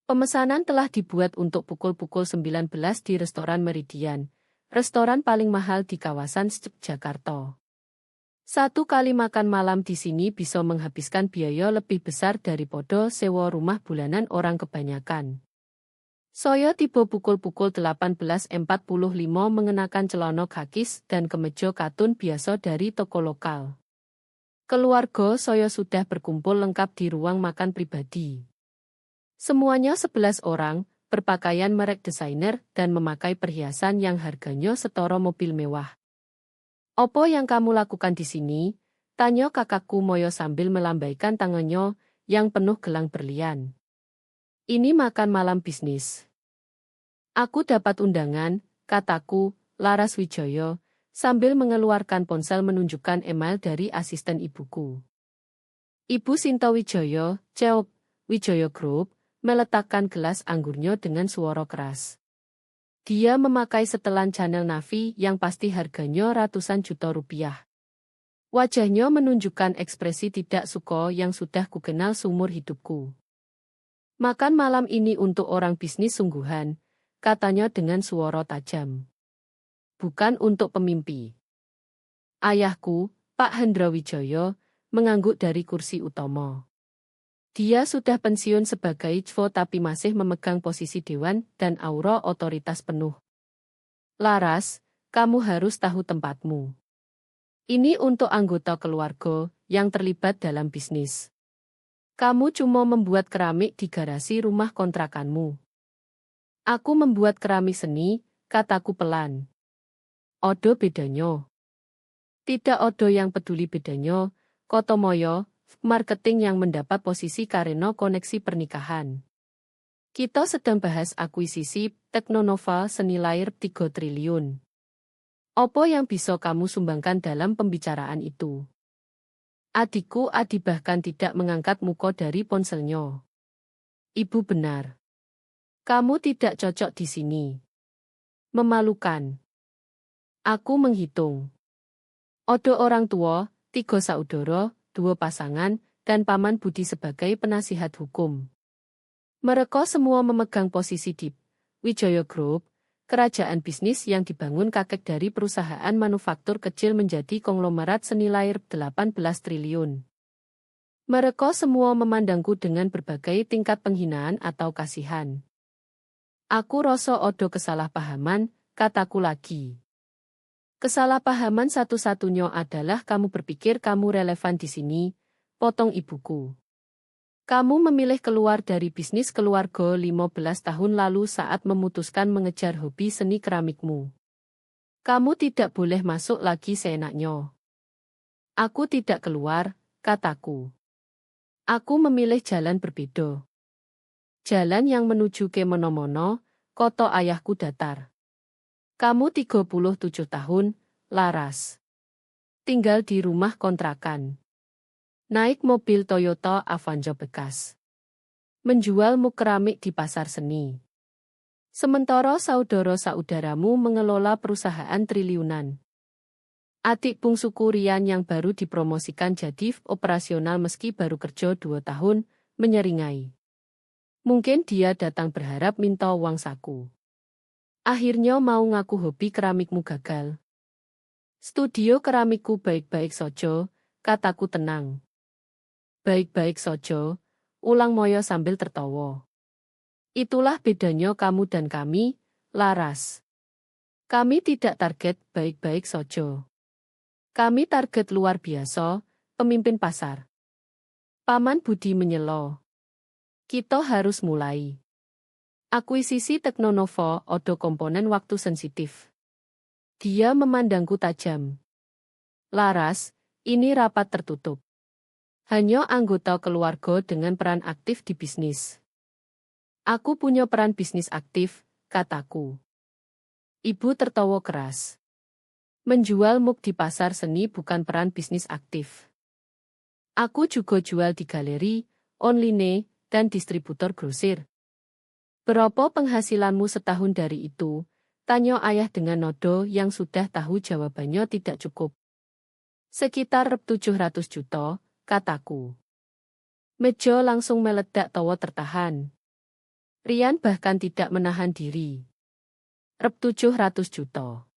Pemesanan telah dibuat untuk pukul 19 di restoran Meridian, restoran paling mahal di kawasan Jakarta. Satu kali makan malam di sini bisa menghabiskan biaya lebih besar daripada sewa rumah bulanan orang kebanyakan. Saya tiba pukul 18.45 mengenakan celana khakis dan kemeja katun biasa dari toko lokal. Keluarga saya sudah berkumpul lengkap di ruang makan pribadi. Semuanya 11 orang, berpakaian merek desainer dan memakai perhiasan yang harganya setara mobil mewah. "Apa yang kamu lakukan di sini?" tanya kakakku Moyo sambil melambaikan tangannya yang penuh gelang berlian. "Ini makan malam bisnis." "Aku dapat undangan," kataku, Laras Wijaya, sambil mengeluarkan ponsel menunjukkan email dari asisten ibuku. "Ibu Sinta Wijaya, CEO Wijaya Group," meletakkan gelas anggurnya dengan suara keras. Dia memakai setelan Chanel Navy yang pasti harganya ratusan juta rupiah. Wajahnya menunjukkan ekspresi tidak suka yang sudah kukenal seumur hidupku. "Makan malam ini untuk orang bisnis sungguhan," katanya dengan suara tajam. "Bukan untuk pemimpi." Ayahku, Pak Hendra Wijaya, mengangguk dari kursi utama. Dia sudah pensiun sebagai CFO tapi masih memegang posisi dewan dan aura otoritas penuh. "Laras, kamu harus tahu tempatmu. Ini untuk anggota keluarga yang terlibat dalam bisnis. Kamu cuma membuat keramik di garasi rumah kontrakanmu." "Aku membuat keramik seni," kataku pelan. "Odo bedanya." "Tidak odo yang peduli bedanya," kata Moyo, marketing yang mendapat posisi karena koneksi pernikahan. "Kita sedang bahas akuisisi Teknonova senilai 3 triliun. Apa yang bisa kamu sumbangkan dalam pembicaraan itu?" Adikku Adi bahkan tidak mengangkat muka dari ponselnya. "Ibu benar. Kamu tidak cocok di sini." Memalukan. Aku menghitung. Odo orang tua, 3 saudara, 2 pasangan, dan Paman Budi sebagai penasihat hukum. Mereka semua memegang posisi di Wijaya Group, kerajaan bisnis yang dibangun kakek dari perusahaan manufaktur kecil menjadi konglomerat senilai 18 triliun. Mereka semua memandangku dengan berbagai tingkat penghinaan atau kasihan. "Aku rasa odo kesalahpahaman," kataku lagi. "Kesalahpahaman satu-satunya adalah kamu berpikir kamu relevan di sini," potong ibuku. "Kamu memilih keluar dari bisnis keluarga 15 tahun lalu saat memutuskan mengejar hobi seni keramikmu. Kamu tidak boleh masuk lagi seenaknya." "Aku tidak keluar," kataku. "Aku memilih jalan berbeda. Jalan yang menuju ke Mono-Mono," kata ayahku datar. "Kamu 37 tahun, Laras. Tinggal di rumah kontrakan. Naik mobil Toyota Avanza bekas. Menjual muk keramik di pasar seni. Sementara saudara-saudaramu mengelola perusahaan triliunan. Adik bungsuku Rian yang baru dipromosikan jadi operasional meski baru kerja 2 tahun, menyeringai. Mungkin dia datang berharap minta uang saku. Akhirnya mau ngaku hobi keramikmu gagal." "Studio keramikku baik-baik saja," kataku tenang. "Baik-baik saja," ulang Moyo sambil tertawa. "Itulah bedanya kamu dan kami, Laras. Kami tidak target baik-baik saja. Kami target luar biasa, pemimpin pasar." Paman Budi menyela. "Kita harus mulai. Akuisisi Teknonova odo komponen waktu sensitif." Dia memandangku tajam. "Laras, ini rapat tertutup. Hanya anggota keluarga dengan peran aktif di bisnis." "Aku punya peran bisnis aktif," kataku. Ibu tertawa keras. "Menjual muk di pasar seni bukan peran bisnis aktif. Aku juga jual di galeri, online, dan distributor grosir." "Berapa penghasilanmu setahun dari itu?" tanya ayah dengan nada yang sudah tahu jawabannya tidak cukup. "Sekitar 700 juta, kataku. Meja langsung meledak tawa tertahan. Rian bahkan tidak menahan diri. Rep 700 juta.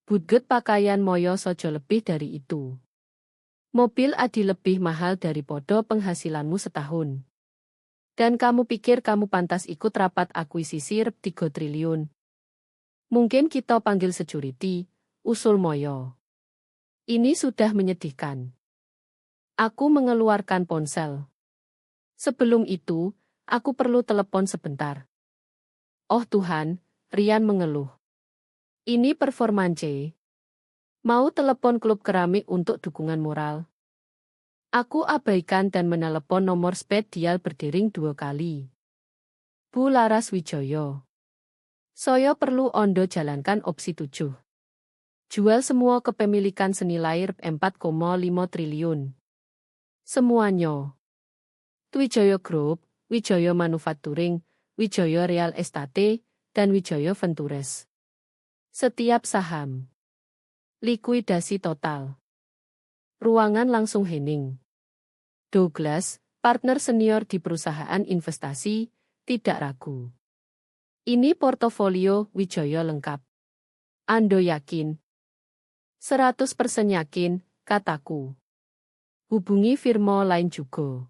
Budget pakaian Moyo sojo lebih dari itu. Mobil Adi lebih mahal daripada penghasilanmu setahun. Dan kamu pikir kamu pantas ikut rapat akuisisi rep 3 triliun? Mungkin kita panggil security, usul Moyo. Ini sudah menyedihkan. Aku mengeluarkan ponsel. Sebelum itu, aku perlu telepon sebentar. Oh Tuhan, Rian mengeluh. Ini performance. Mau telepon klub keramik untuk dukungan moral. Aku abaikan dan menelepon nomor spesial berdering 2 kali. Bu Laras Wijoyo. Saya perlu Ondo jalankan opsi 7. Jual semua kepemilikan senilai 4,5 triliun. Semuanya. Wijoyo Group, Wijoyo Manufacturing, Wijoyo Real Estate, dan Wijoyo Ventures. Setiap saham. Likuidasi total. Ruangan langsung hening. Douglas, partner senior di perusahaan investasi, tidak ragu. Ini portofolio Wijoyo lengkap. Ando yakin? 100% yakin, kataku. Hubungi firma lain juga.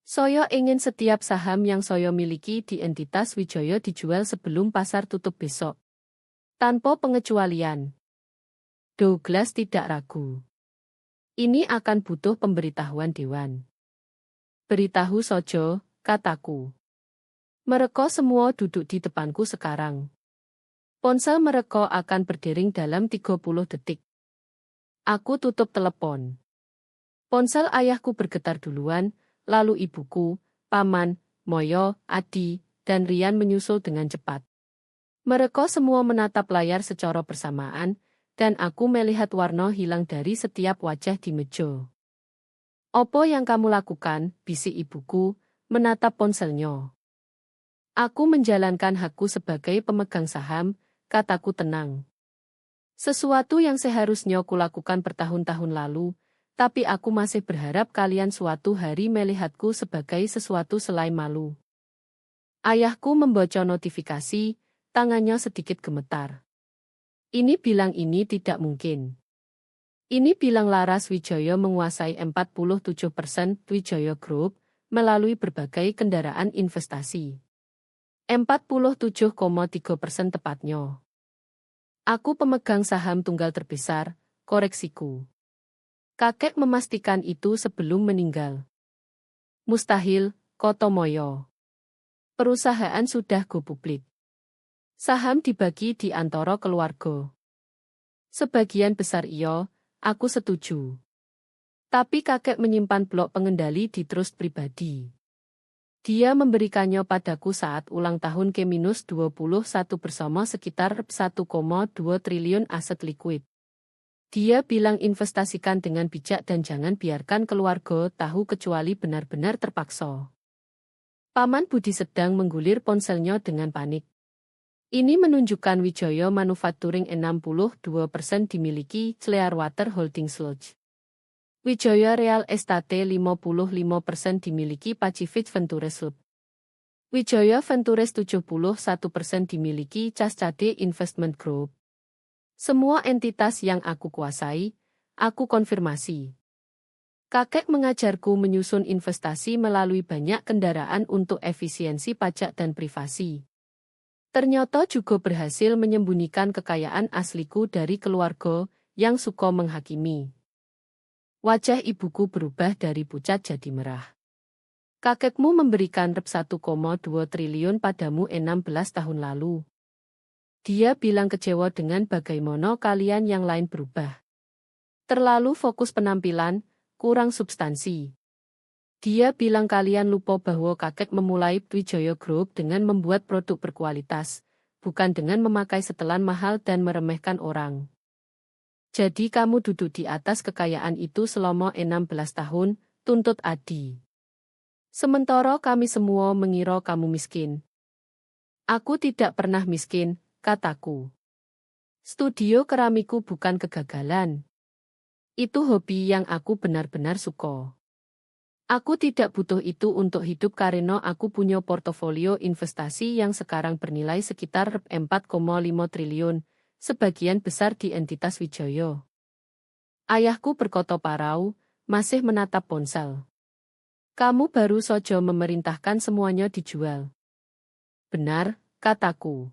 Saya ingin setiap saham yang saya miliki di entitas Wijoyo dijual sebelum pasar tutup besok. Tanpa pengecualian. Douglas tidak ragu. Ini akan butuh pemberitahuan dewan. Beritahu sojo, kataku. Mereka semua duduk di depanku sekarang. Ponsel mereka akan berdering dalam 30 detik. Aku tutup telepon. Ponsel ayahku bergetar duluan, lalu ibuku, paman, Moyo, Adi, dan Rian menyusul dengan cepat. Mereka semua menatap layar secara bersamaan, dan aku melihat warna hilang dari setiap wajah di meja. Apa yang kamu lakukan, bisik ibuku, menatap ponselnya. Aku menjalankan hakku sebagai pemegang saham, kataku tenang. Sesuatu yang seharusnya kulakukan bertahun-tahun lalu, tapi aku masih berharap kalian suatu hari melihatku sebagai sesuatu selain malu. Ayahku membaca notifikasi, tangannya sedikit gemetar. Ini bilang ini tidak mungkin. Ini bilang Laras Wijoyo menguasai 47% Wijoyo Group melalui berbagai kendaraan investasi. 47,3% tepatnya. Aku pemegang saham tunggal terbesar, koreksiku. Kakek memastikan itu sebelum meninggal. Mustahil, Koto Moyo. Perusahaan sudah go publik. Saham dibagi di antara keluarga. Sebagian besar iya, aku setuju. Tapi kakek menyimpan blok pengendali di trust pribadi. Dia memberikannya padaku saat ulang tahun K-21 bersama sekitar 1,2 triliun aset likuid. Dia bilang investasikan dengan bijak dan jangan biarkan keluarga tahu kecuali benar-benar terpaksa. Paman Budi sedang menggulir ponselnya dengan panik. Ini menunjukkan Wijoyo Manufacturing 62% dimiliki Clearwater Holdings Lodge. Wijoyo Real Estate 55% dimiliki Pacific Ventures Hub. Wijoyo Ventures 71% dimiliki Cascade Investment Group. Semua entitas yang aku kuasai, aku konfirmasi. Kakek mengajarku menyusun investasi melalui banyak kendaraan untuk efisiensi pajak dan privasi. Ternyata juga berhasil menyembunyikan kekayaan asliku dari keluarga yang suka menghakimi. Wajah ibuku berubah dari pucat jadi merah. Kakekmu memberikan rep 1,2 triliun padamu 16 tahun lalu. Dia bilang kecewa dengan bagaimana kalian yang lain berubah. Terlalu fokus penampilan, kurang substansi. Dia bilang kalian lupa bahwa kakek memulai Wijoyo Group dengan membuat produk berkualitas, bukan dengan memakai setelan mahal dan meremehkan orang. Jadi kamu duduk di atas kekayaan itu selama 16 tahun, tuntut Adi. Sementara kami semua mengira kamu miskin. Aku tidak pernah miskin, kataku. Studio keramiku bukan kegagalan. Itu hobi yang aku benar-benar suka. Aku tidak butuh itu untuk hidup karena aku punya portofolio investasi yang sekarang bernilai sekitar 4,5 triliun, sebagian besar di entitas Wijaya. Ayahku berkata parau, masih menatap ponsel. Kamu baru saja memerintahkan semuanya dijual. Benar, kataku.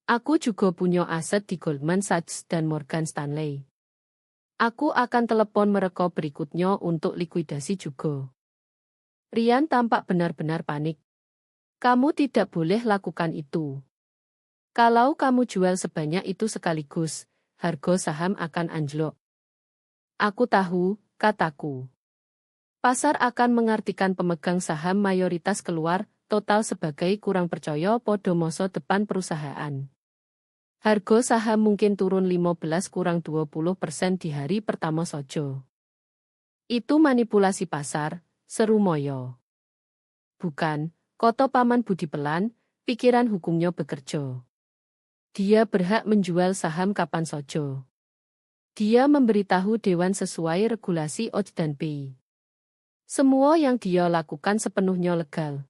Aku juga punya aset di Goldman Sachs dan Morgan Stanley. Aku akan telepon mereka berikutnya untuk likuidasi juga. Rian tampak benar-benar panik. Kamu tidak boleh lakukan itu. Kalau kamu jual sebanyak itu sekaligus, harga saham akan anjlok. Aku tahu, kataku. Pasar akan mengartikan pemegang saham mayoritas keluar, total sebagai kurang percaya pada masa depan perusahaan. Harga saham mungkin turun 15-20% di hari pertama saja. Itu manipulasi pasar, seru Moyo. Bukan, koto Paman Budi pelan, pikiran hukumnya bekerja. Dia berhak menjual saham kapan saja. Dia memberitahu dewan sesuai regulasi OJ dan BI. Semua yang dia lakukan sepenuhnya legal.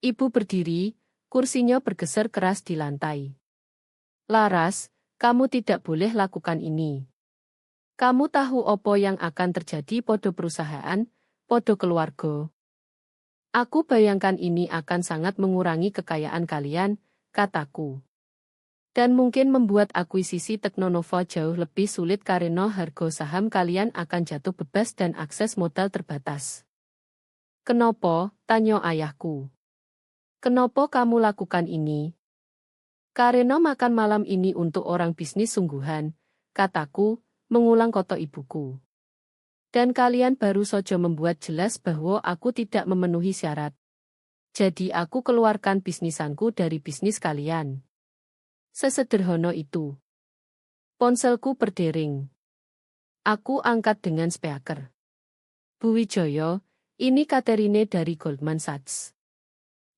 Ibu berdiri, kursinya bergeser keras di lantai. Laras, kamu tidak boleh lakukan ini. Kamu tahu apa yang akan terjadi pada perusahaan, pada keluarga. Aku bayangkan ini akan sangat mengurangi kekayaan kalian, kataku. Dan mungkin membuat akuisisi Teknonova jauh lebih sulit karena harga saham kalian akan jatuh bebas dan akses modal terbatas. Kenapa? Tanya ayahku. Kenapa kamu lakukan ini? Karena makan malam ini untuk orang bisnis sungguhan, kataku, mengulang kata ibuku. Dan kalian baru saja membuat jelas bahwa aku tidak memenuhi syarat. Jadi aku keluarkan bisnisanku dari bisnis kalian. Sesederhana itu. Ponselku berdering. Aku angkat dengan speaker. Bu Wijaya, ini Katerine dari Goldman Sachs.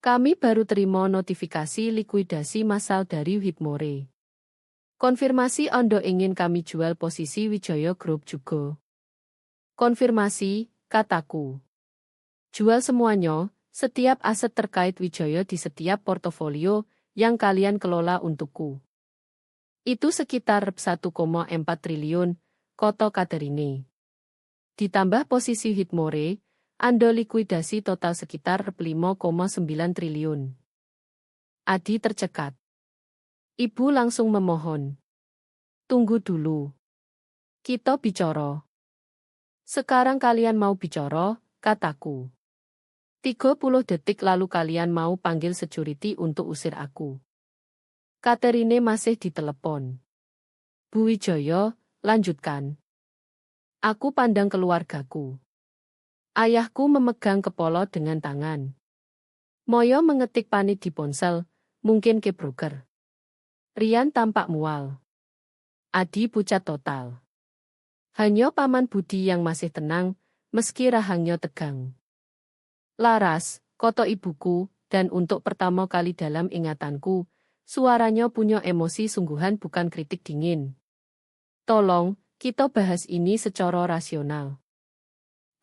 Kami baru terima notifikasi likuidasi massal dari Whitmore. Konfirmasi Anda ingin kami jual posisi Wijaya Group juga. Konfirmasi, kataku. Jual semuanya, setiap aset terkait Wijaya di setiap portofolio yang kalian kelola untukku. Itu sekitar 1,4 triliun, kata Katerine. Ditambah posisi Whitmore, Anda likuidasi total sekitar 5,9 triliun. Adi tercekat. Ibu langsung memohon. Tunggu dulu. Kita bicara. Sekarang kalian mau bicara, kataku. 30 detik lalu kalian mau panggil security untuk usir aku. Katerine masih ditelepon. Bu Wijaya, lanjutkan. Aku pandang keluargaku. Ayahku memegang kepala dengan tangan. Moyo mengetik panik di ponsel, mungkin ke broker. Rian tampak mual. Adi pucat total. Hanya Paman Budi yang masih tenang, meski rahangnya tegang. Laras, koto ibuku, dan untuk pertama kali dalam ingatanku, suaranya punya emosi sungguhan bukan kritik dingin. Tolong, kita bahas ini secara rasional.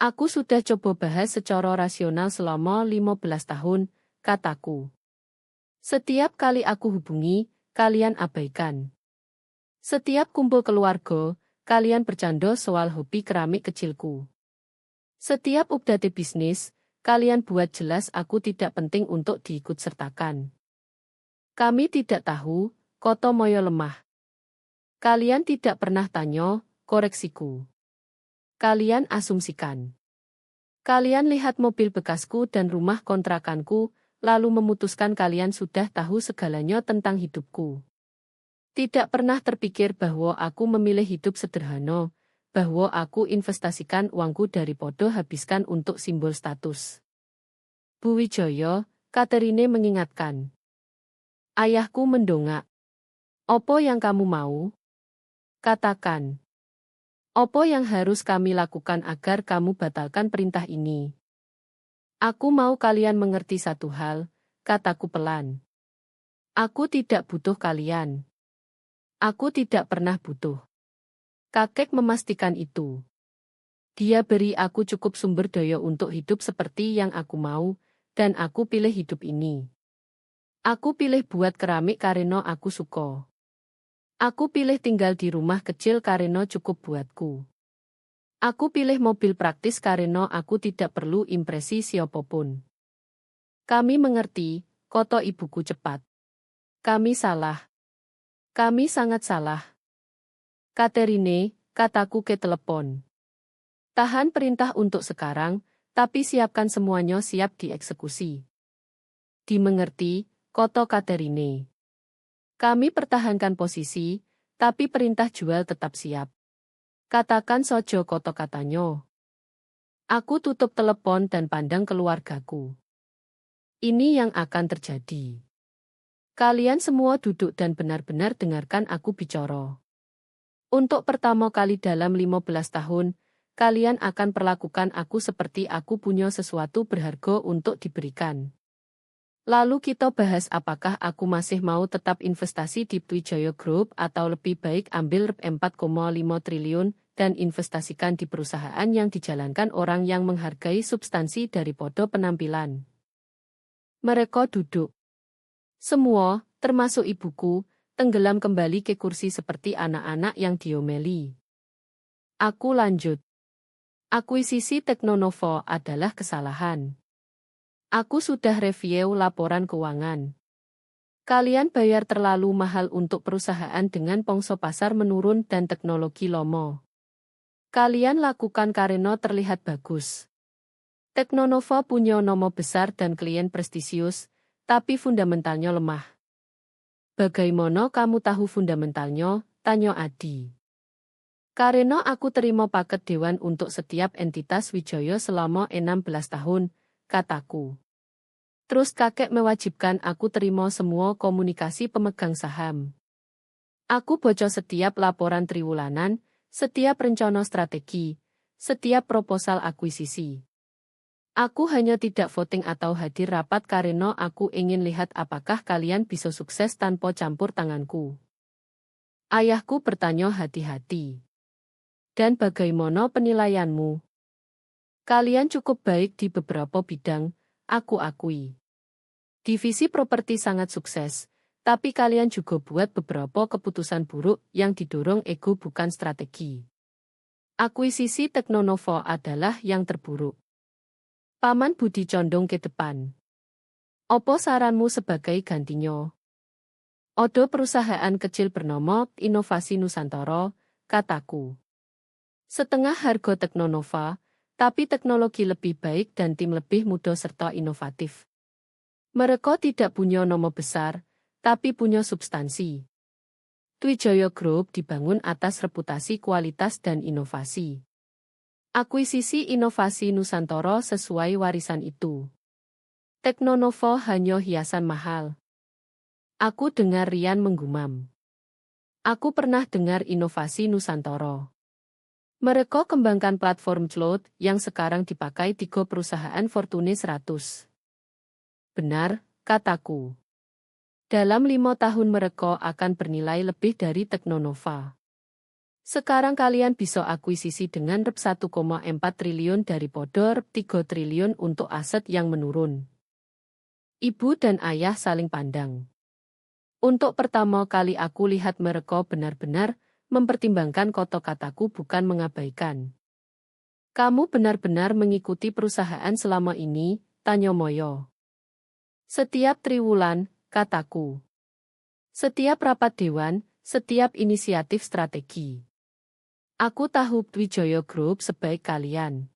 Aku sudah coba bahas secara rasional selama 15 tahun, kataku. Setiap kali aku hubungi, kalian abaikan. Setiap kumpul keluarga, kalian bercanda soal hobi keramik kecilku. Setiap update bisnis, kalian buat jelas aku tidak penting untuk diikut-sertakan. Kami tidak tahu, koto Moyo lemah. Kalian tidak pernah tanya, koreksiku. Kalian asumsikan. Kalian lihat mobil bekasku dan rumah kontrakanku, lalu memutuskan kalian sudah tahu segalanya tentang hidupku. Tidak pernah terpikir bahwa aku memilih hidup sederhana, bahwa aku investasikan uangku daripada habiskan untuk simbol status. Bu Wijaya, Katerine mengingatkan. Ayahku mendongak. Apa yang kamu mau? Katakan. Apa yang harus kami lakukan agar kamu batalkan perintah ini? Aku mau kalian mengerti satu hal, kataku pelan. Aku tidak butuh kalian. Aku tidak pernah butuh. Kakek memastikan itu. Dia beri aku cukup sumber daya untuk hidup seperti yang aku mau, dan aku pilih hidup ini. Aku pilih buat keramik karena aku suka. Aku pilih tinggal di rumah kecil karena cukup buatku. Aku pilih mobil praktis karena aku tidak perlu impresi siapapun. Kami mengerti, kata ibuku cepat. Kami salah. Kami sangat salah. Katerine, kataku ke telepon. Tahan perintah untuk sekarang, tapi siapkan semuanya siap dieksekusi. Dimengerti, kata Katerine. Kami pertahankan posisi, tapi perintah jual tetap siap. Katakan sojo koto katanya. Aku tutup telepon dan pandang keluargaku. Ini yang akan terjadi. Kalian semua duduk dan benar-benar dengarkan aku bicara. Untuk pertama kali dalam 15 tahun, kalian akan perlakukan aku seperti aku punya sesuatu berharga untuk diberikan. Lalu kita bahas apakah aku masih mau tetap investasi di Twijaya Group atau lebih baik ambil 4,5 triliun dan investasikan di perusahaan yang dijalankan orang yang menghargai substansi daripada penampilan. Mereka duduk. Semua, termasuk ibuku, tenggelam kembali ke kursi seperti anak-anak yang diomeli. Aku lanjut. Akuisisi Teknonova adalah kesalahan. Aku sudah review laporan keuangan. Kalian bayar terlalu mahal untuk perusahaan dengan pongso pasar menurun dan teknologi lomo. Kalian lakukan karena terlihat bagus. Teknonova punya nama besar dan klien prestisius, tapi fundamentalnya lemah. Bagaimana kamu tahu fundamentalnya? Tanya Adi. Karena aku terima paket dewan untuk setiap entitas Wijaya selama 16 tahun, kataku. Terus kakek mewajibkan aku terima semua komunikasi pemegang saham. Aku baca setiap laporan triwulanan, setiap rencana strategi, setiap proposal akuisisi. Aku hanya tidak voting atau hadir rapat karena aku ingin lihat apakah kalian bisa sukses tanpa campur tanganku. Ayahku bertanya hati-hati. Dan bagaimana penilaianmu? Kalian cukup baik di beberapa bidang, aku akui. Divisi properti sangat sukses, tapi kalian juga buat beberapa keputusan buruk yang didorong ego bukan strategi. Akuisisi Teknonova adalah yang terburuk. Paman Budi condong ke depan. Opo saranmu sebagai gantinya? Odo perusahaan kecil bernama Inovasi Nusantara, kataku. Setengah harga Teknonova, tapi teknologi lebih baik dan tim lebih muda serta inovatif. Mereka tidak punya nama besar, tapi punya substansi. Twijaya Group dibangun atas reputasi kualitas dan inovasi. Akuisisi Inovasi Nusantara sesuai warisan itu. Teknonova hanya hiasan mahal. Aku dengar Rian menggumam. Aku pernah dengar Inovasi Nusantara. Mereka kembangkan platform cloud yang sekarang dipakai 3 perusahaan Fortune 100. Benar, kataku. Dalam 5 tahun mereka akan bernilai lebih dari Teknonova. Sekarang kalian bisa akuisisi dengan rep 1,4 triliun daripada rep 3 triliun untuk aset yang menurun. Ibu dan ayah saling pandang. Untuk pertama kali aku lihat mereka benar-benar mempertimbangkan kata-kataku bukan mengabaikan. Kamu benar-benar mengikuti perusahaan selama ini, tanya Moyo. Setiap triwulan, kataku. Setiap rapat dewan, setiap inisiatif strategi. Aku tahu Twijaya Group sebaik kalian.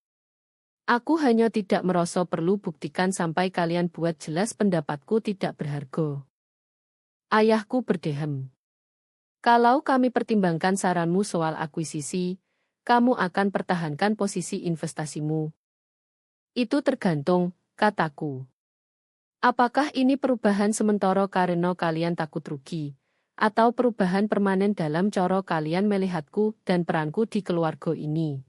Aku hanya tidak merasa perlu buktikan sampai kalian buat jelas pendapatku tidak berharga. Ayahku berdehem. Kalau kami pertimbangkan saranmu soal akuisisi, kamu akan pertahankan posisi investasimu. Itu tergantung, kataku. Apakah ini perubahan sementara karena kalian takut rugi? Atau perubahan permanen dalam cara kalian melihatku dan peranku di keluarga ini.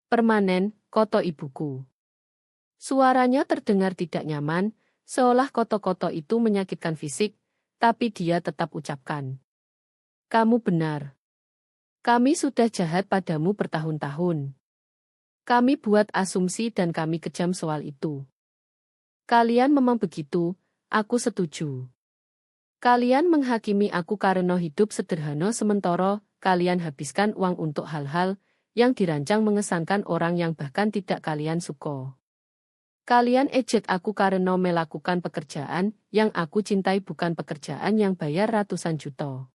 Permanen, kata ibuku. Suaranya terdengar tidak nyaman, seolah kata-kata itu menyakitkan fisik, tapi dia tetap ucapkan. Kamu benar. Kami sudah jahat padamu bertahun-tahun. Kami buat asumsi dan kami kejam soal itu. Kalian memang begitu, aku setuju. Kalian menghakimi aku karena hidup sederhana sementara kalian habiskan uang untuk hal-hal yang dirancang mengesankan orang yang bahkan tidak kalian suka. Kalian ejek aku karena melakukan pekerjaan yang aku cintai bukan pekerjaan yang bayar ratusan juta.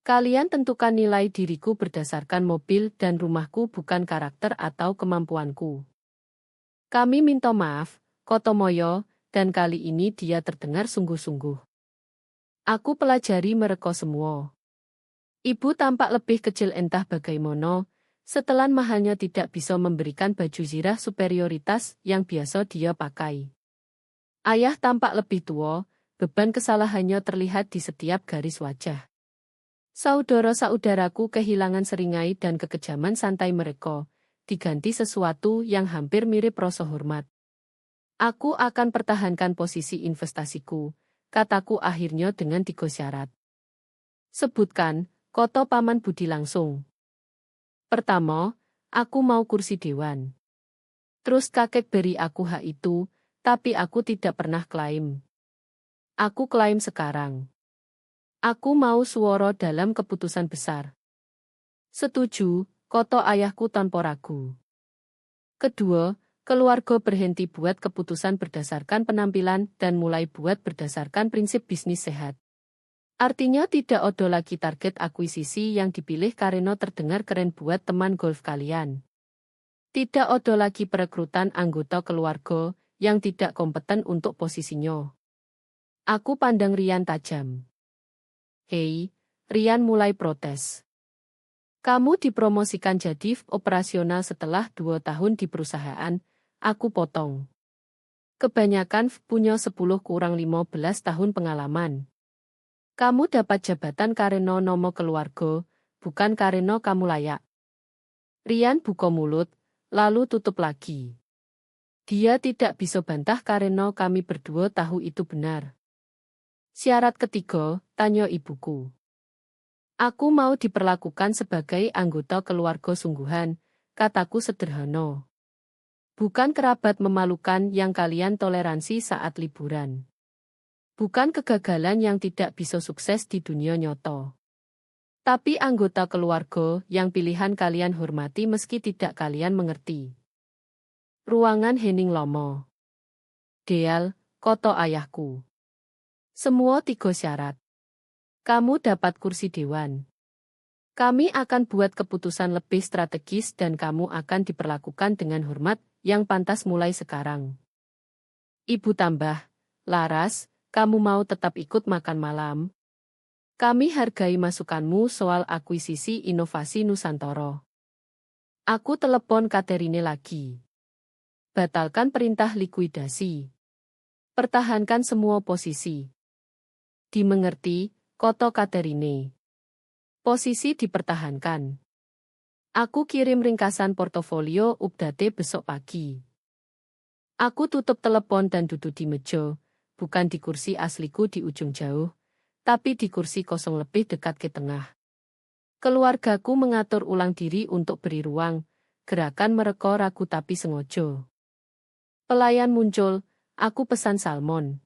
Kalian tentukan nilai diriku berdasarkan mobil dan rumahku bukan karakter atau kemampuanku. Kami minta maaf, Kotomoyo, dan kali ini dia terdengar sungguh-sungguh. Aku pelajari mereka semua. Ibu tampak lebih kecil entah bagaimana, setelan mahalnya tidak bisa memberikan baju zirah superioritas yang biasa dia pakai. Ayah tampak lebih tua, beban kesalahannya terlihat di setiap garis wajah. Saudara-saudaraku kehilangan seringai dan kekejaman santai mereka, diganti sesuatu yang hampir mirip rasa hormat. Aku akan pertahankan posisi investasiku, kataku akhirnya dengan 3 syarat. Sebutkan, Koto Paman Budi langsung. Pertama, aku mau kursi dewan. Terus kakek beri aku hak itu, tapi aku tidak pernah klaim. Aku klaim sekarang. Aku mau suara dalam keputusan besar. Setuju, Koto ayahku tanpa ragu. Kedua, keluarga berhenti buat keputusan berdasarkan penampilan dan mulai buat berdasarkan prinsip bisnis sehat. Artinya tidak ada lagi target akuisisi yang dipilih karena terdengar keren buat teman golf kalian. Tidak ada lagi perekrutan anggota keluarga yang tidak kompeten untuk posisinya. Aku pandang Rian tajam. Hei, Rian mulai protes. Kamu dipromosikan jadi operasional setelah 2 tahun di perusahaan. Aku potong. Kebanyakan punya 10 kurang 15 tahun pengalaman. Kamu dapat jabatan karena nama keluarga, bukan karena kamu layak. Rian buka mulut, lalu tutup lagi. Dia tidak bisa bantah karena kami berdua tahu itu benar. Syarat ketiga, tanya ibuku. Aku mau diperlakukan sebagai anggota keluarga sungguhan, kataku sederhana. Bukan kerabat memalukan yang kalian toleransi saat liburan. Bukan kegagalan yang tidak bisa sukses di dunia nyata. Tapi anggota keluarga yang pilihan kalian hormati meski tidak kalian mengerti. Ruangan Henning Lomo. Deal, Koto ayahku. Semua 3 syarat. Kamu dapat kursi dewan. Kami akan buat keputusan lebih strategis dan kamu akan diperlakukan dengan hormat yang pantas mulai sekarang. Ibu tambah, Laras, kamu mau tetap ikut makan malam? Kami hargai masukanmu soal akuisisi inovasi Nusantara. Aku telepon Katerine lagi. Batalkan perintah likuidasi. Pertahankan semua posisi. Dimengerti, Koto Katerine. Posisi dipertahankan. Aku kirim ringkasan portofolio update besok pagi. Aku tutup telepon dan duduk di meja, bukan di kursi asliku di ujung jauh, tapi di kursi kosong lebih dekat ke tengah. Keluargaku mengatur ulang diri untuk beri ruang, gerakan mereka ragu tapi sengaja. Pelayan muncul, aku pesan salmon.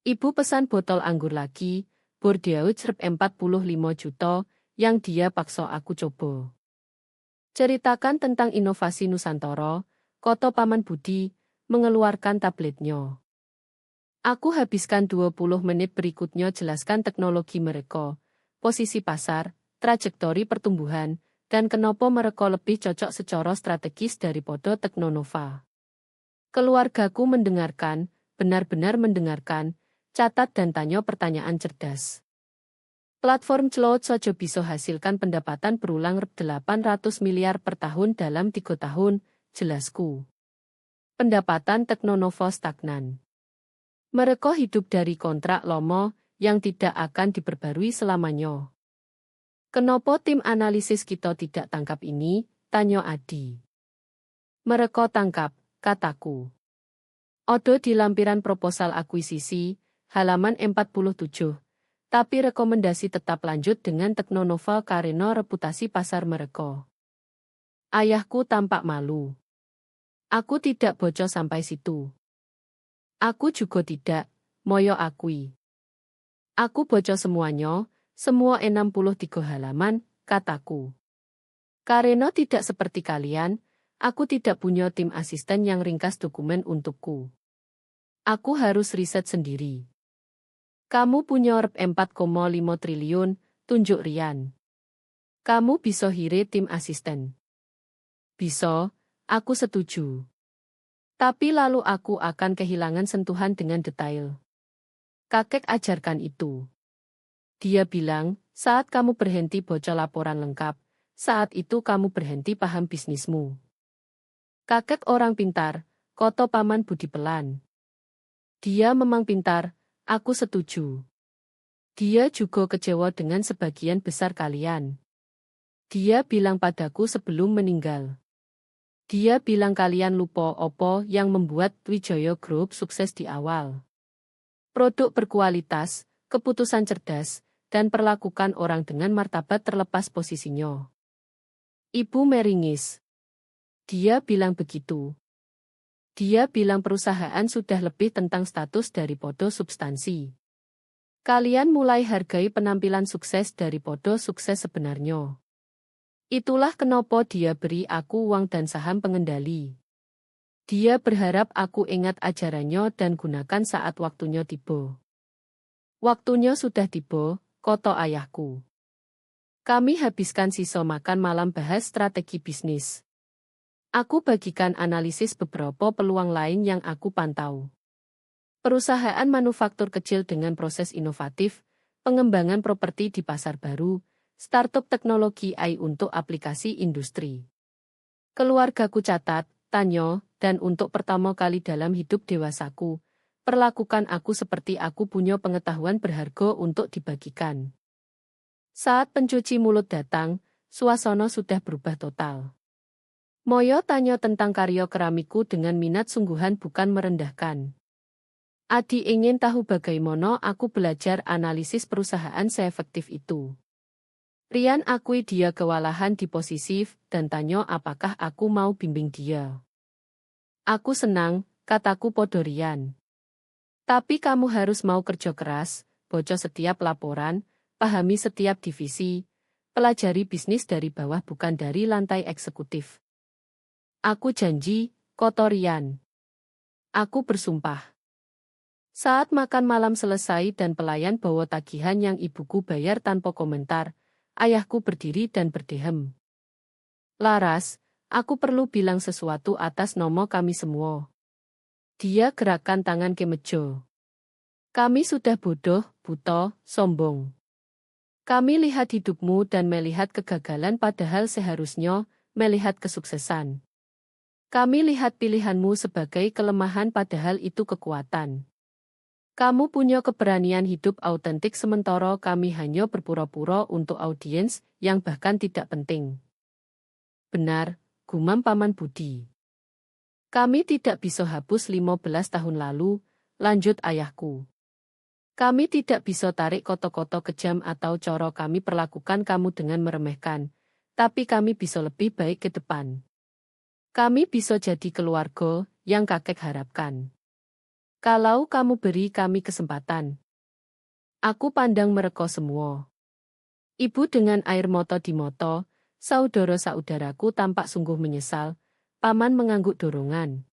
Ibu pesan botol anggur lagi, Bordeaux 45 juta, yang dia paksa aku coba. Ceritakan tentang inovasi Nusantara, Koto Paman Budi, mengeluarkan tabletnya. Aku habiskan 20 menit berikutnya jelaskan teknologi mereka, posisi pasar, trajektori pertumbuhan, dan kenapa mereka lebih cocok secara strategis daripada Teknonova. Keluargaku mendengarkan, benar-benar mendengarkan, catat dan tanya pertanyaan cerdas. Platform cloud saja bisa hasilkan pendapatan berulang 800 miliar per tahun dalam 3 tahun, jelasku. Pendapatan Teknonova stagnan. Mereka hidup dari kontrak lama yang tidak akan diperbarui selamanya. Kenapa tim analisis kita tidak tangkap ini? Tanya Adi. Mereka tangkap, kataku. Odo di lampiran proposal akuisisi, halaman 47. Tapi rekomendasi tetap lanjut dengan Teknonova karena reputasi pasar mereka. Ayahku tampak malu. Aku tidak bocor sampai situ. Aku juga tidak, moyo akui. Aku bocor semuanya, semua 63 halaman, kataku. Karena tidak seperti kalian, aku tidak punya tim asisten yang ringkas dokumen untukku. Aku harus riset sendiri. Kamu punya rep 4,5 triliun, tunjuk Rian. Kamu bisa hire tim asisten. Bisa, aku setuju. Tapi lalu aku akan kehilangan sentuhan dengan detail. Kakek ajarkan itu. Dia bilang, saat kamu berhenti baca laporan lengkap, saat itu kamu berhenti paham bisnismu. Kakek orang pintar, koto paman budi pelan. Dia memang pintar, aku setuju. Dia juga kecewa dengan sebagian besar kalian. Dia bilang padaku sebelum meninggal. Dia bilang kalian lupa opo yang membuat Wijaya Group sukses di awal. Produk berkualitas, keputusan cerdas, dan perlakukan orang dengan martabat terlepas posisinya. Ibu meringis. Dia bilang begitu. Dia bilang perusahaan sudah lebih tentang status daripada substansi. Kalian mulai hargai penampilan sukses daripada sukses sebenarnya. Itulah kenapa dia beri aku uang dan saham pengendali. Dia berharap aku ingat ajarannya dan gunakan saat waktunya tiba. Waktunya sudah tiba, koto ayahku. Kami habiskan sisa makan malam bahas strategi bisnis. Aku bagikan analisis beberapa peluang lain yang aku pantau. Perusahaan manufaktur kecil dengan proses inovatif, pengembangan properti di pasar baru, startup teknologi AI untuk aplikasi industri. Keluargaku catat, tanya, dan untuk pertama kali dalam hidup dewasaku, perlakukan aku seperti aku punya pengetahuan berharga untuk dibagikan. Saat pencuci mulut datang, suasana sudah berubah total. Moyo tanya tentang karya keramikku dengan minat sungguhan bukan merendahkan. Adi ingin tahu bagaimana aku belajar analisis perusahaan seefektif itu. Rian akui dia kewalahan di posisi dan tanya apakah aku mau bimbing dia. Aku senang, kataku podo Rian. Tapi kamu harus mau kerja keras, baca setiap laporan, pahami setiap divisi, pelajari bisnis dari bawah bukan dari lantai eksekutif. Aku janji, koto Rian. Aku bersumpah. Saat makan malam selesai dan pelayan bawa tagihan yang ibuku bayar tanpa komentar, ayahku berdiri dan berdehem. Laras, aku perlu bilang sesuatu atas nama kami semua. Dia gerakkan tangan ke meja. Kami sudah bodoh, buta, sombong. Kami lihat hidupmu dan melihat kegagalan padahal seharusnya melihat kesuksesan. Kami lihat pilihanmu sebagai kelemahan padahal itu kekuatan. Kamu punya keberanian hidup autentik sementara kami hanya berpura-pura untuk audiens yang bahkan tidak penting. Benar, gumam Paman Budi. Kami tidak bisa hapus 15 tahun lalu, lanjut ayahku. Kami tidak bisa tarik koto-koto kejam atau coro kami perlakukan kamu dengan meremehkan, tapi kami bisa lebih baik ke depan. Kami bisa jadi keluarga yang kakek harapkan. Kalau kamu beri kami kesempatan. Aku pandang mereka semua. Ibu dengan air mata di mata, saudara-saudaraku tampak sungguh menyesal, paman mengangguk dorongan.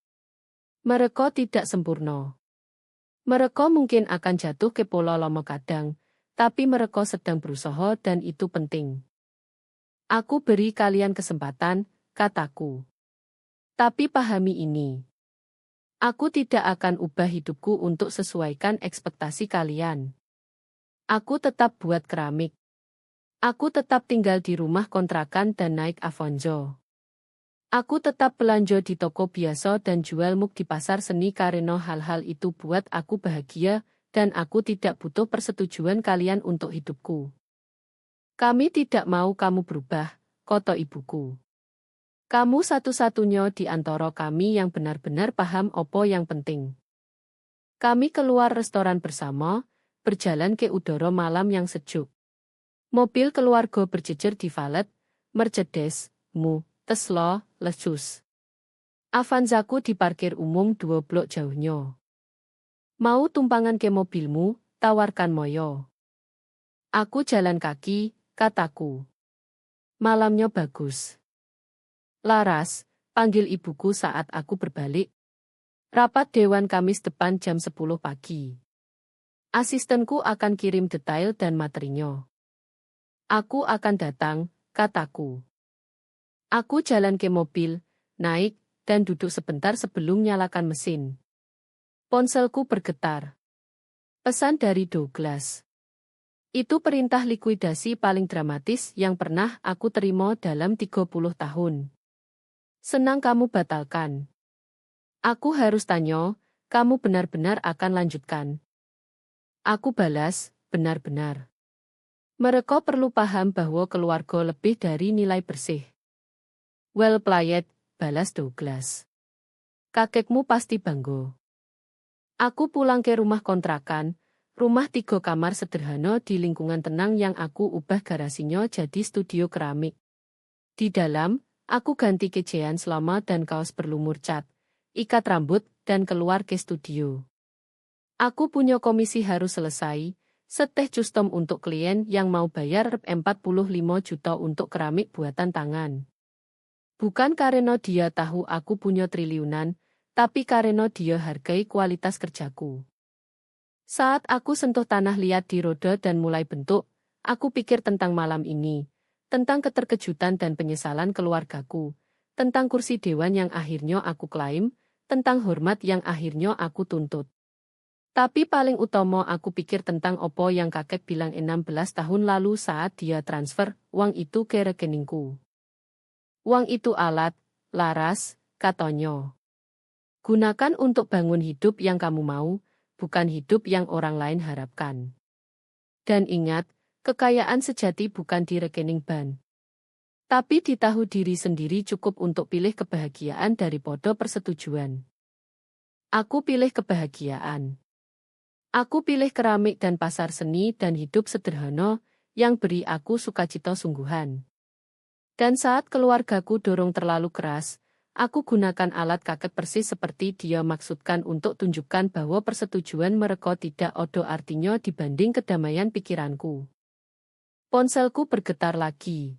Mereka tidak sempurna. Mereka mungkin akan jatuh ke pola lama kadang, tapi mereka sedang berusaha dan itu penting. Aku beri kalian kesempatan, kataku. Tapi pahami ini. Aku tidak akan ubah hidupku untuk sesuaikan ekspektasi kalian. Aku tetap buat keramik. Aku tetap tinggal di rumah kontrakan dan naik Avanza. Aku tetap belanja di toko biasa dan jual mug di pasar seni karena hal-hal itu buat aku bahagia dan aku tidak butuh persetujuan kalian untuk hidupku. Kami tidak mau kamu berubah, koto ibuku. Kamu satu-satunya di antara kami yang benar-benar paham opo yang penting. Kami keluar restoran bersama, berjalan ke udara malam yang sejuk. Mobil keluarga berjejer di valet, Mercedes-mu, Tesla, lecus. Avanzaku di parkir umum 2 blok jauhnya. Mau tumpangan ke mobilmu, tawarkan Moyo. Aku jalan kaki, kataku. Malamnya bagus. Laras, panggil ibuku saat aku berbalik. Rapat Dewan Kamis depan jam 10 pagi. Asistenku akan kirim detail dan materinya. Aku akan datang, kataku. Aku jalan ke mobil, naik, dan duduk sebentar sebelum nyalakan mesin. Ponselku bergetar. Pesan dari Douglas. Itu perintah likuidasi paling dramatis yang pernah aku terima dalam 30 tahun. Senang kamu batalkan. Aku harus tanya, kamu benar-benar akan lanjutkan? Aku balas, benar-benar. Mereka perlu paham bahwa keluarga lebih dari nilai bersih. Well played, balas Douglas. Kakekmu pasti bangga. Aku pulang ke rumah kontrakan, rumah 3 kamar sederhana di lingkungan tenang yang aku ubah garasinya jadi studio keramik. Di dalam, aku ganti kejean selama dan kaos berlumur cat, ikat rambut, dan keluar ke studio. Aku punya komisi harus selesai, seteh custom untuk klien yang mau bayar 45 juta untuk keramik buatan tangan. Bukan karena dia tahu aku punya triliunan, tapi karena dia hargai kualitas kerjaku. Saat aku sentuh tanah liat di roda dan mulai bentuk, aku pikir tentang malam ini, tentang keterkejutan dan penyesalan keluargaku, tentang kursi dewan yang akhirnya aku klaim, tentang hormat yang akhirnya aku tuntut. Tapi paling utama aku pikir tentang opo yang kakek bilang 16 tahun lalu saat dia transfer uang itu ke rekeningku. Uang itu alat, Laras, katanya. Gunakan untuk bangun hidup yang kamu mau, bukan hidup yang orang lain harapkan. Dan ingat, kekayaan sejati bukan di rekening bank. Tapi di tahu diri sendiri cukup untuk pilih kebahagiaan daripada persetujuan. Aku pilih kebahagiaan. Aku pilih keramik dan pasar seni dan hidup sederhana yang beri aku sukacita sungguhan. Dan saat keluargaku dorong terlalu keras, aku gunakan alat kakek persis seperti dia maksudkan untuk tunjukkan bahwa persetujuan mereka tidak ada artinya dibanding kedamaian pikiranku. Ponselku bergetar lagi.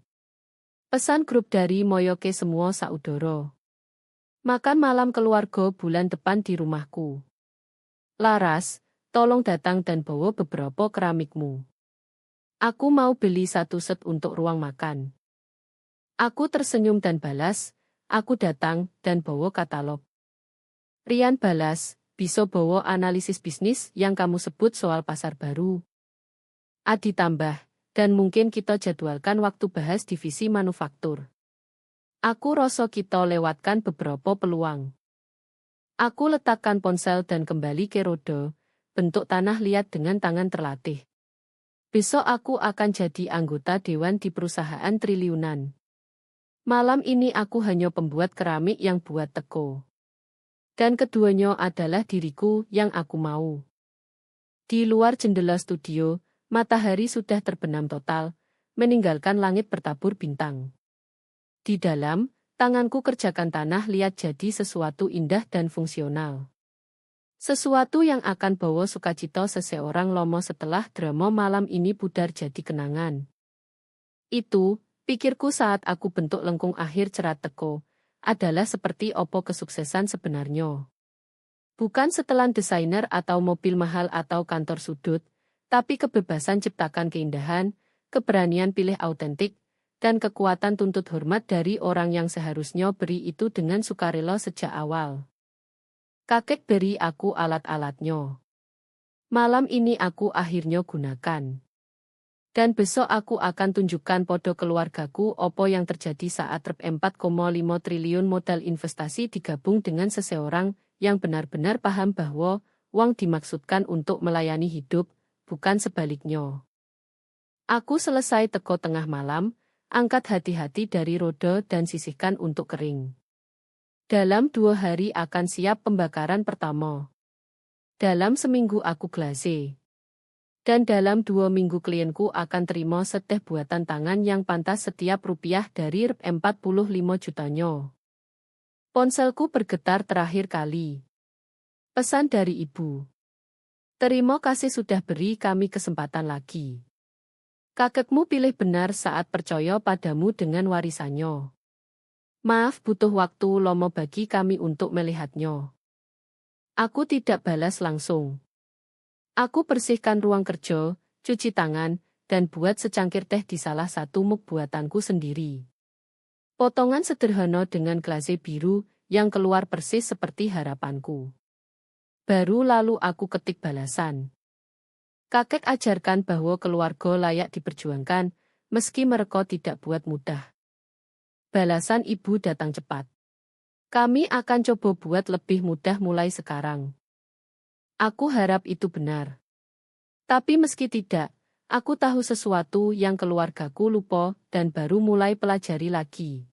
Pesan grup dari Moyoke semua saudara. Makan malam keluarga bulan depan di rumahku. Laras, tolong datang dan bawa beberapa keramikmu. Aku mau beli 1 set untuk ruang makan. Aku tersenyum dan balas, aku datang dan bawa katalog. Rian balas, bisa bawa analisis bisnis yang kamu sebut soal pasar baru. Adi tambah, dan mungkin kita jadwalkan waktu bahas divisi manufaktur. Aku rasa kita lewatkan beberapa peluang. Aku letakkan ponsel dan kembali ke roda, bentuk tanah liat dengan tangan terlatih. Besok aku akan jadi anggota dewan di perusahaan triliunan. Malam ini aku hanya pembuat keramik yang buat teko. Dan keduanya adalah diriku yang aku mau. Di luar jendela studio, matahari sudah terbenam total, meninggalkan langit bertabur bintang. Di dalam, tanganku kerjakan tanah liat jadi sesuatu indah dan fungsional. Sesuatu yang akan bawa sukacita seseorang lomo setelah drama malam ini pudar jadi kenangan. Itu, pikirku saat aku bentuk lengkung akhir cerat teko, adalah seperti opo kesuksesan sebenarnya. Bukan setelan desainer atau mobil mahal atau kantor sudut, tapi kebebasan ciptakan keindahan, keberanian pilih autentik, dan kekuatan tuntut hormat dari orang yang seharusnya beri itu dengan sukarela sejak awal. Kakek beri aku alat-alatnya. Malam ini aku akhirnya gunakan. Dan besok aku akan tunjukkan podo keluargaku opo yang terjadi saat rep 4,5 triliun modal investasi digabung dengan seseorang yang benar-benar paham bahwa uang dimaksudkan untuk melayani hidup, bukan sebaliknya. Aku selesai teko tengah malam, angkat hati-hati dari roda dan sisihkan untuk kering. Dalam 2 hari akan siap pembakaran pertama. Dalam seminggu aku glase. Dan dalam 2 minggu klienku akan terima seteh buatan tangan yang pantas setiap rupiah dari Rp45 jutanya. Ponselku bergetar terakhir kali. Pesan dari ibu. Terima kasih sudah beri kami kesempatan lagi. Kakekmu pilih benar saat percaya padamu dengan warisannya. Maaf, butuh waktu lama bagi kami untuk melihatnya. Aku tidak balas langsung. Aku bersihkan ruang kerja, cuci tangan, dan buat secangkir teh di salah satu mug buatanku sendiri. Potongan sederhana dengan glase biru yang keluar persis seperti harapanku. Baru lalu aku ketik balasan. Kakek ajarkan bahwa keluarga layak diperjuangkan, meski mereka tidak buat mudah. Balasan ibu datang cepat. Kami akan coba buat lebih mudah mulai sekarang. Aku harap itu benar. Tapi meski tidak, aku tahu sesuatu yang keluargaku lupa dan baru mulai pelajari lagi.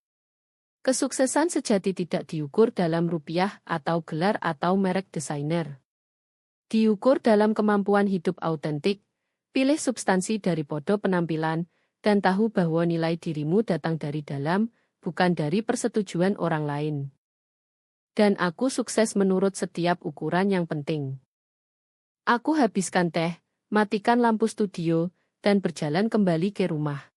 Kesuksesan sejati tidak diukur dalam rupiah atau gelar atau merek desainer. Diukur dalam kemampuan hidup autentik, pilih substansi daripada penampilan, dan tahu bahwa nilai dirimu datang dari dalam, bukan dari persetujuan orang lain. Dan aku sukses menurut setiap ukuran yang penting. Aku habiskan teh, matikan lampu studio, dan berjalan kembali ke rumah.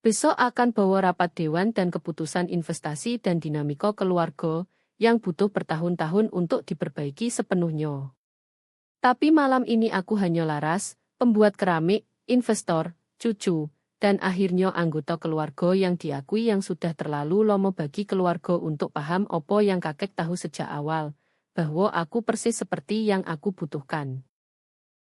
Besok akan bawa rapat dewan dan keputusan investasi dan dinamika keluarga yang butuh bertahun-tahun untuk diperbaiki sepenuhnya. Tapi malam ini aku hanya laras, pembuat keramik, investor, cucu, dan akhirnya anggota keluarga yang diakui yang sudah terlalu lama bagi keluarga untuk paham apa yang kakek tahu sejak awal, bahwa aku persis seperti yang aku butuhkan.